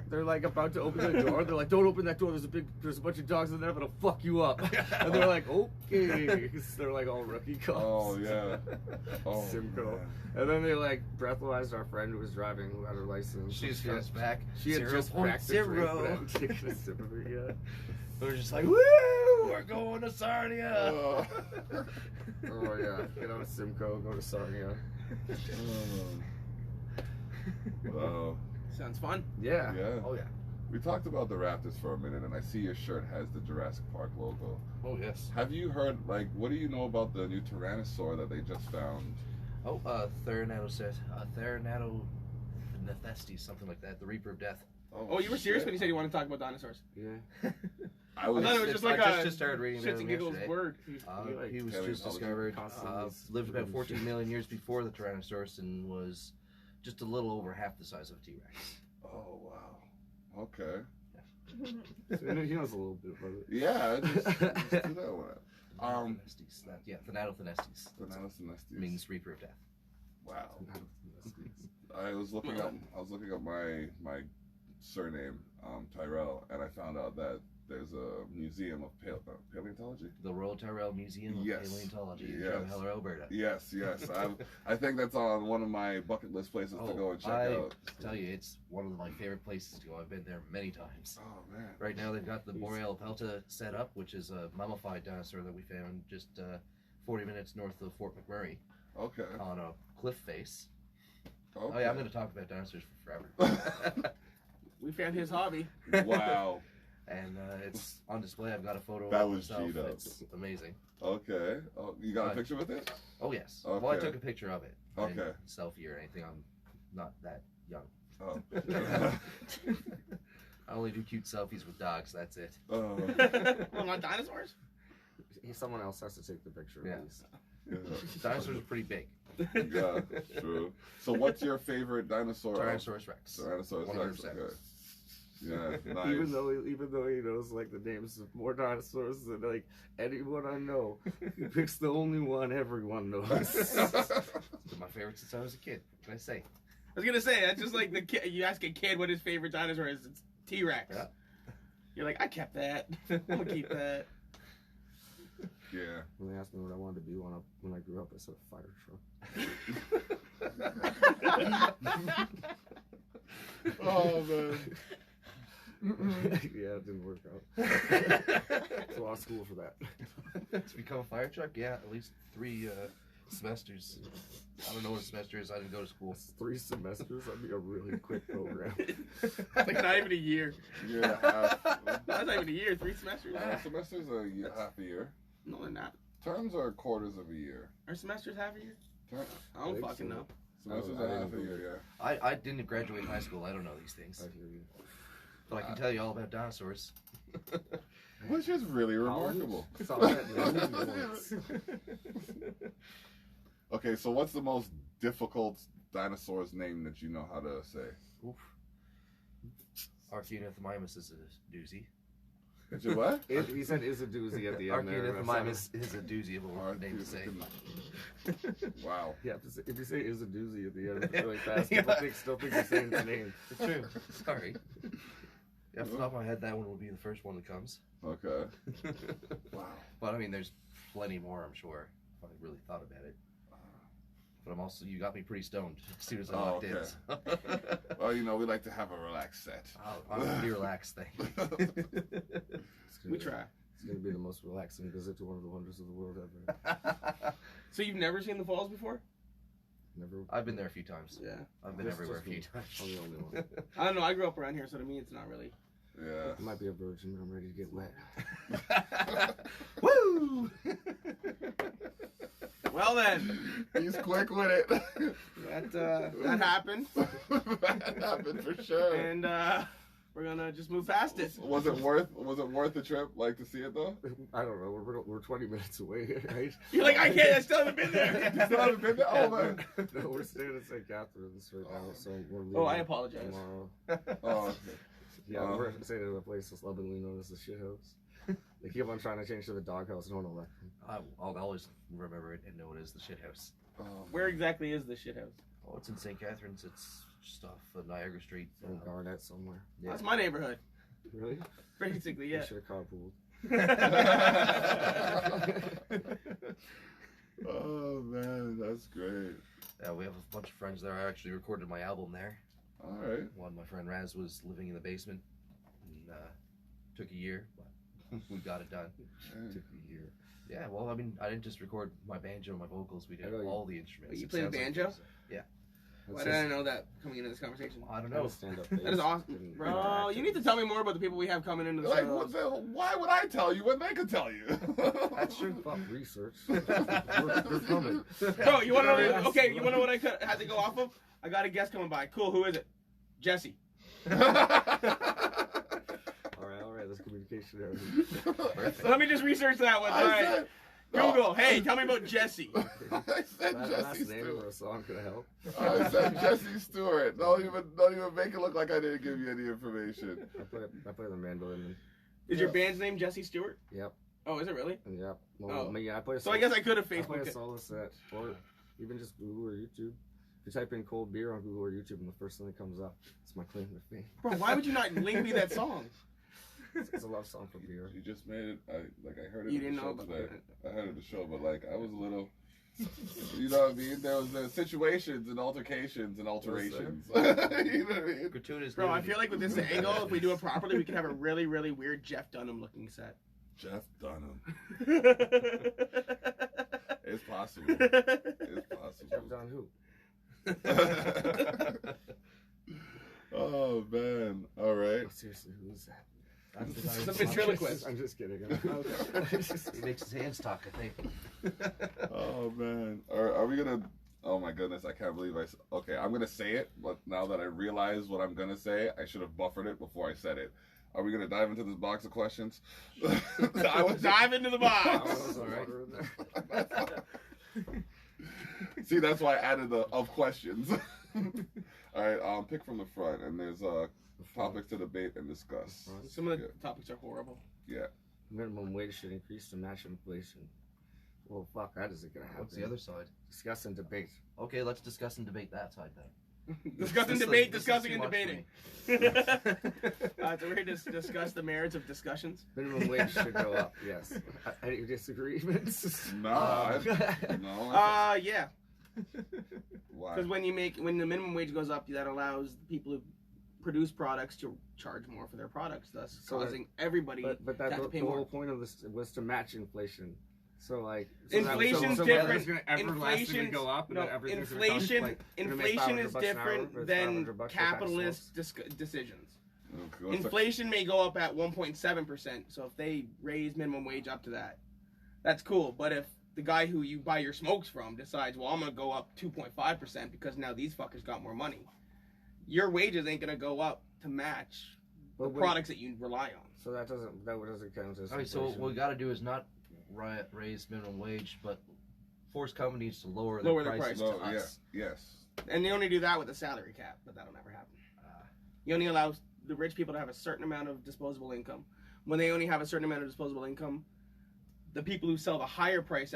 door. They're like about to open the door. They're like, "Don't open that door. There's a bunch of dogs in there that'll fuck you up." And they're like, "Okay." They're like all rookie cops. Oh yeah. Oh, Simcoe. man. And then they like breathalyzed our friend who was driving, who had her license. She's comes back. She had just cracked the drink, but I 0.0. hadn't taken a sip of it yet. We're just like, woo! We're going to Sarnia. Oh. Oh yeah, get on a Simcoe, go to Sarnia. Wow. Sounds fun. Yeah. Yeah. Oh yeah. We talked about the Raptors for a minute, and I see your shirt has the Jurassic Park logo. Oh yes. Have you heard, like, what do you know about the new Tyrannosaur that they just found? Oh, Theranatothestes, something like that. The Reaper of Death. Oh, you were serious when you said you wanted to talk about dinosaurs? Yeah. I was. I thought it was just like I a just started reading shits about and him giggles yesterday. word. He was Paleontology just discovered. constantly Lived about reading 14 shit. million years before the Tyrannosaurus and was just a little over half the size of a T-Rex. Oh wow. Okay. So he knows a little bit about it. Yeah. Just do that one. Thanatothenestes. Thanatothenestes. Tyrannosaurus Means Reaper of Death. Wow. I was looking up my surname, Tyrell, and I found out that there's a museum of paleontology. The Royal Tyrrell Museum of Yes. Paleontology in Yes. Drumheller, Alberta. Yes. I think that's on one of my bucket list places to go and check out. I tell you, it's one of my favorite places to go. I've been there many times. Oh man. Right now, they've got the Boreal Pelta set up, which is a mummified dinosaur that we found just 40 minutes north of Fort McMurray Okay. on a cliff face. Okay. Oh yeah, I'm going to talk about dinosaurs for forever. We found his hobby. Wow. And it's on display. I've got a photo That of was myself. G-Dub. It's amazing. Okay. Oh, you got a picture with it? Oh yes. Well, I Okay. took a picture of it. I didn't Okay. selfie or anything. I'm not that young. Oh. I only do cute selfies with dogs. That's it. Oh. Well, not dinosaurs. Someone else has to take the picture. Yeah. At least. Yeah. Dinosaurs are pretty big. Yeah, true. So what's your favorite dinosaur? Tyrannosaurus Rex. Tyrannosaurus Rex. 100%. Okay. Yeah, nice. Even though he knows like the names of more dinosaurs than like anyone I know, he picks the only one everyone knows. It's my favorite since I was a kid. What can I say? I was gonna say that's just like the kid. You ask a kid what his favorite dinosaur is. It's T-Rex. Yeah. You're like, I kept that. I'm gonna keep that. Yeah. When they asked me what I wanted to be when I grew up, I said a fire truck. Oh man. Yeah, it didn't work out. So I lost school for that. To become a fire truck? Yeah, at least 3 semesters. I don't know what a semester is. I didn't go to school. It's 3 semesters. That'd be a really quick program. Like not even a year. Year and a half. That's not even a year. 3 semesters. Semesters are half a year. No, they're not. Terms are quarters of a year. Are semesters half a year? Ter- I don't think fucking so. know. Semesters I are didn't half a know. year. I didn't graduate high school. I don't know these things. I hear you. But I can tell you all about dinosaurs. Yeah. Which is really remarkable. It's all that movie once. Okay, so what's the most difficult dinosaur's name that you know how to say? Oof. Archaeonothomimus is a doozy. Is it what? He said is a doozy at the end there. Archaeonothomimus is a doozy of a name to say. Wow. Yeah, if you say is a doozy at the end, it's really fast. People still think you're saying its name. It's true. Sorry. Yeah, off the top of my head, that one will be the first one that comes. Okay. Wow. But I mean, there's plenty more, I'm sure, if I really thought about it. But I'm also, you got me pretty stoned as soon as I walked in. So. Well, you know, we like to have a relaxed set. I'm a pretty relaxed thing. We try. It's going to be the most relaxing visit to one of the wonders of the world ever. So you've never seen the falls before? Never. I've been there a few times. Yeah. I've been Just everywhere a few me. times. I'm the only one. I don't know. I grew up around here, so to me, it's not really. Yeah. I might be a virgin, but I'm ready to get wet. Woo! Well then, He's quick with it. that happened, That happened for sure. and we're gonna just move past it. Was it worth the trip? Like to see it though? I don't know. We're 20 minutes away, right? You're like, I can't. I still haven't been there. You still haven't been there? Oh man. No, we're staying at St. Catharines right now, so we're leaving Oh, I apologize. tomorrow. Oh, okay. Yeah, we're staying at a place that's lovingly known as the shit house. They keep on trying to change to the doghouse. No one will let them. I'll always remember it and know it as the shit house. Where exactly is the shit house? Oh, it's in St. Catharines. It's just off of Niagara Street. In Garnett somewhere. Yeah. That's my neighborhood. Really? Basically, You yeah. should have carpooled. Oh man, that's great. Yeah, we have a bunch of friends there. I actually recorded my album there. All right. One, my friend Raz was living in the basement, and took a year, but we got it done. Took a year. Yeah, well, I mean, I didn't just record my banjo and my vocals. We did I know you- all the instruments. You It play the sounds like banjo? music. Yeah. Why did I know that coming into this conversation? I don't I know. stand up. That is awesome, bro. You need to tell me more about the people we have coming into the Like, show. why would I tell you when they could tell you? That's true. Fuck research. We're coming. Bro, you want to know? Okay, you want to know what I had to go off of? I got a guest coming by. Cool. Who is it? Jesse. All right. That's communication there. So let me just research that one. All right. Google. Hey, tell me about Jesse. I said Last Jesse name Stewart. or a song could help. I said Jesse Stewart. Don't even make it look like I didn't give you any information. I play the mandolin. Is your band's name Jesse Stewart? Yep. Oh, is it really? And yep. Well, Oh. me, I play. So I guess I could have I play Facebook a it. solo set, or even just Google or YouTube. If you type in cold beer on Google or YouTube, and the first thing that comes up, it's my claim to fame. Bro, why would you not link me that song? It's a love song for beer. You just made it. I heard it. You at didn't the know show about today. that. I heard it at the show, but like I was a little. You know what I mean? There was situations and altercations and alterations. You know what I mean? Gratuitous. Bro, I nudity. feel like with this angle, if we do it properly, we could have a really, really weird Jeff Dunham looking set. Jeff Dunham. Jeff It's possible. It's Jeff possible. Don who? Oh man! All right. Oh, seriously, who is that? That's the guy The who's- ventriloquist. I'm just kidding. He makes his hands talk, I think. Oh man, are we gonna? Oh my goodness, I can't believe okay, I'm gonna say it, but now that I realize what I'm gonna say, I should have buffered it before I said it. Are we gonna dive into this box of questions? I was Dive into the box. See, that's why I added the of questions. All right, pick from the front, and there's topics to debate and discuss. Some of the topics are horrible. Yeah. Minimum wage should increase to match inflation. Well, fuck, that isn't gonna happen. What's the other side? Discuss and debate. Okay, let's discuss and debate that side then. Discussing, This is- debate, this is discussing, too and much for debating. me. So we're here to discuss the merits of discussions. Minimum wage should go up. Yes. Any disagreements? No, no. Yeah. Why? Because when the minimum wage goes up, that allows people who produce products to charge more for their products, thus So that- causing everybody But to that have to pay the more. whole point of this was to match inflation. So like Inflation's so different. whether it's gonna everlastingly Inflation's- go up and no, then everything's gonna inflation. cost, like, you're gonna make Inflation $500 is an hour, different but it's than $500 for a pack of capitalist smokes. decisions. Okay, what's the- Inflation may go up at 1.7%. So if they raise minimum wage up to that, that's cool. But if the guy who you buy your smokes from decides, well, I'm gonna go up 2.5% because now these fuckers got more money, your wages ain't gonna go up to match the But when- products that you rely on. So that doesn't count as Alright, so inflation. what we gotta do is not raise minimum wage, but force companies to lower Lower their their prices No, to us. yes. And they only do that with a salary cap, but that'll never happen. You only allow the rich people to have a certain amount of disposable income. When they only have a certain amount of disposable income, the people who sell the higher price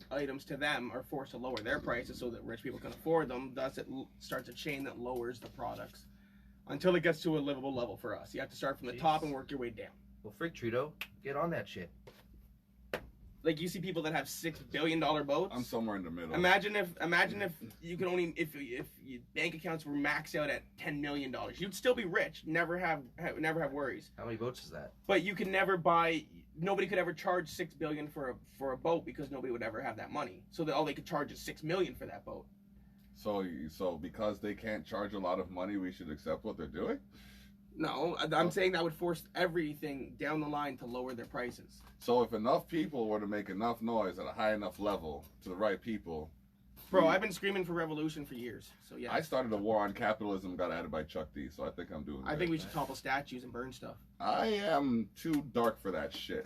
items to them are forced to lower their prices so that rich people can afford them. Thus, it starts a chain that lowers the products until it gets to a livable level for us. You have to start from the top and work your way down. Well, freak Trudeau, get on that shit. Like you see people that have $6 billion boats. I'm somewhere in the middle. Imagine if you could only if your bank accounts were maxed out at $10 million, you'd still be rich, never have worries. How many votes is that? But you can never buy. Nobody could ever charge $6 billion for a boat because nobody would ever have that money. So all they could charge is $6 million for that boat. So because they can't charge a lot of money, we should accept what they're doing? No, I'm saying that would force everything down the line to lower their prices. So if enough people were to make enough noise at a high enough level to the right people... Bro, I've been screaming for revolution for years. So yeah, I started a war on capitalism, got added by Chuck D, so I think I'm doing I good. think we should topple statues and burn stuff. I am too dark for that shit.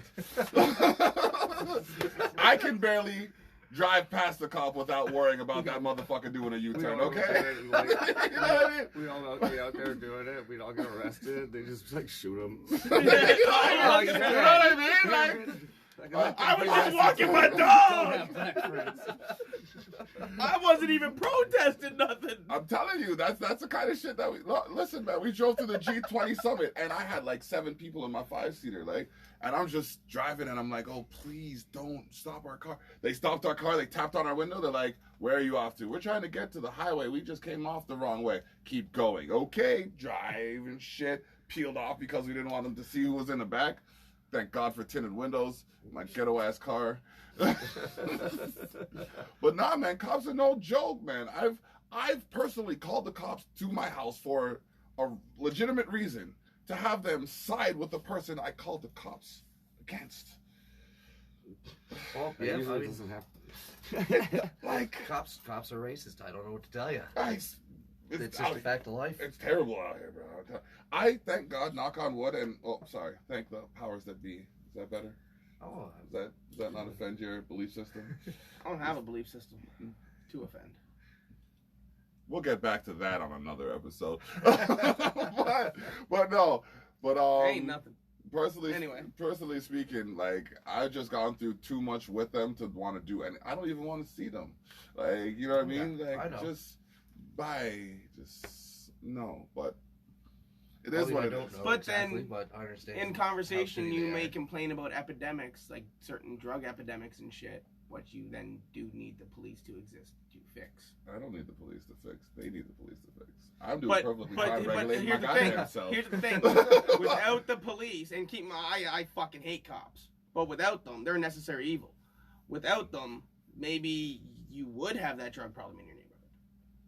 I can barely drive past the cop without worrying about that motherfucker doing a U-turn, okay? You know what I mean? We'd all be out there doing it. We'd all get arrested. They just like shoot them. You know what I mean? Like, I was just walking my dog! I wasn't even protesting nothing. I'm telling you, that's the kind of shit that we listen, man. We drove to the G20 summit, and I had like 7 people in my 5-seater, like, and I'm just driving, and I'm like, oh, please don't stop our car. They stopped our car. They tapped on our window. They're like, where are you off to? We're trying to get to the highway. We just came off the wrong way. Keep going. Okay, drive and shit. Peeled off because we didn't want them to see who was in the back. Thank God for tinted windows. My ghetto ass car. But nah, man, cops are no joke, man. I've personally called the cops to my house for a legitimate reason to have them side with the person I called the cops against. Well, That yeah, usually I mean, doesn't happen. Like, cops are racist. I don't know what to tell you. guys, It's just a fact of life. it's terrible out here, bro. I thank God, knock on wood, and thank the powers that be. Is that better? Oh, Does that not offend your belief system? I don't have a belief system to offend. We'll get back to that on another episode. but no. But Ain't nothing. Personally speaking, like, I've just gone through too much with them to want to do any. I don't even want to see them. Like, you know what I mean? Yeah, Like, I know. just no. But it is what I it don't is. know But exactly, then, but I understand. In how conversation, shitty you they may are. complain about epidemics, like certain drug epidemics and shit, what you then do need the police to exist to fix. I don't need the police to fix. They need the police to fix. I'm doing But, perfectly but, fine but regulating my here's the thing. goddamn self. Here's the thing. Without the police, and keep my eye, I fucking hate cops. But without them, they're a necessary evil. Without them, maybe you would have that drug problem in your neighborhood.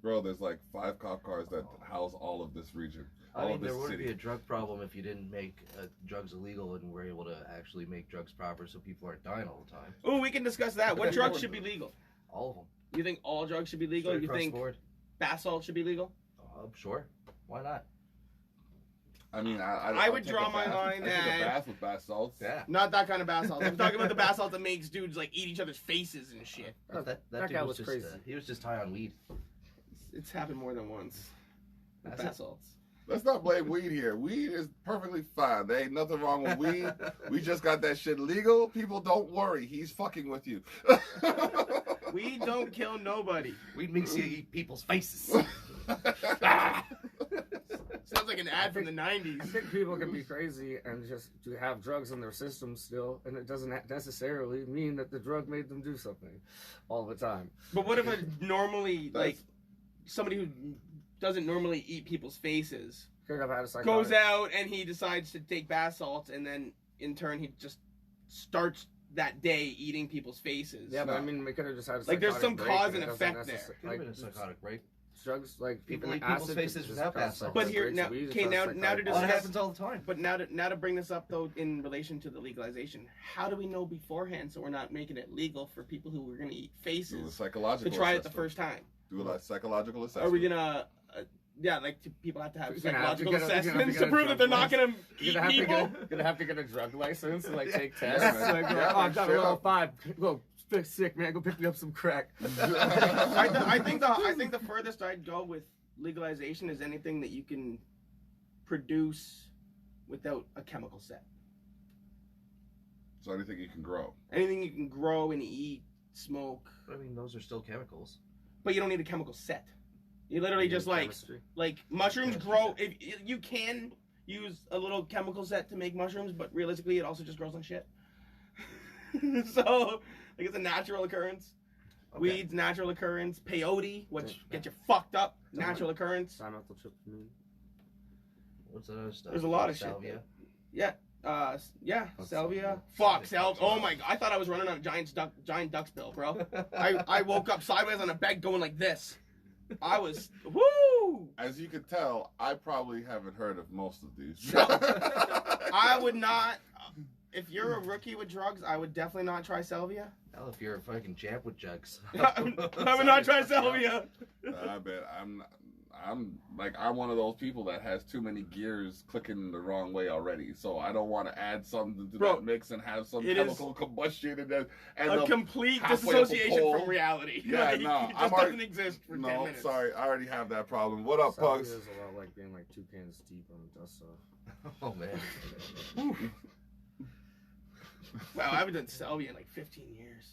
Bro, there's like 5 cop cars that house all of this region. I All mean, of this there wouldn't city. be a drug problem if you didn't make drugs illegal and were able to actually make drugs proper so people aren't dying all the time. Oh, we can discuss that. What drugs should be legal? All of them. You think all drugs should be legal? Straight You across think the board. bath salt should be legal? Sure. Why not? I mean, I would take draw a my bath- line I take at- a bath with bath salts. Yeah. Not that kind of bath salt. I'm talking about the bath salt that makes dudes like eat each other's faces and shit. No, that That dude guy was was just, crazy. he was just high on weed. It's happened more than once. With That's bath it. salts. Let's not blame weed here. Weed is perfectly fine. There ain't nothing wrong with weed. We just got that shit legal. People, don't worry. He's fucking with you. We don't kill nobody. Weed makes you eat people's faces. Sounds like an ad from the I 90s. think people can be crazy and just to have drugs in their system still, and it doesn't necessarily mean that the drug made them do something all the time. But what if a normally, That's- like, somebody who doesn't normally eat people's faces Could have had a psychotic. goes out and he decides to take bath salts and then in turn he just starts that day eating people's faces? Yeah, but I No. mean, we could have just had a Like, there's psychotic some break, cause and and it doesn't effect there. necessar- Could have been a psychotic break. drugs like People like eat people's acid faces just without cause bath salts. But psychotic here, breaks, now- weed just okay, cause now to psychotic Well, it breaks. discuss- happens all the time. But now to bring this up though in relation to the legalization, how do we know beforehand so we're not making it legal for people who are going to eat Do a faces psychological to try it the assessment. first time? Do a psychological assessment. Are we gonna? People have to have You're gonna have to psychological get a- you're gonna have to assessments get to a prove that drug they're not gonna You're eat gonna have to people. gonna have to get a drug license and like take Yeah, tests. man. Like, Yeah, oh, I've got a straight level up. 5. Go sick, man. Go pick me up some crack. I think the furthest I'd go with legalization is anything that you can produce without a chemical set. So anything you can grow. Anything you can grow and eat, smoke, I mean, those are still chemicals. but you don't need a chemical set. You literally just Chemistry. like mushrooms grow. If you can use a little chemical set to make mushrooms, but realistically, it also just grows on shit. So, like, it's a natural occurrence. Okay. Weeds, natural occurrence. Peyote, which gets you fucked up, natural occurrence. Dimethyltryptamine. What's that other stuff? There's a lot of shit. Salvia. Yeah, That's- salvia. Fuck, salvia. Oh my god, I thought I was running on a giant duck's bill, bro. I woke up sideways on a bed going like this. I was, woo! As you can tell, I probably haven't heard of most of these. No. I would not, if you're a rookie with drugs, I would definitely not try salvia. Hell, if you're a fucking champ with jugs. I would not try salvia. I bet I'm one of those people that has too many gears clicking the wrong way already. So I don't want to add something to Bro, that mix and have some it chemical combustion and then end A up. complete halfway up a disassociation pole. from reality. Yeah, Like, no, it I'm just already- doesn't exist for 10 No, minutes. sorry, I already have that problem. What up, Salvia Pugs? is a lot like being like 2 cans deep on a dust off. Oh man. Wow, I haven't done salvia in like 15 years.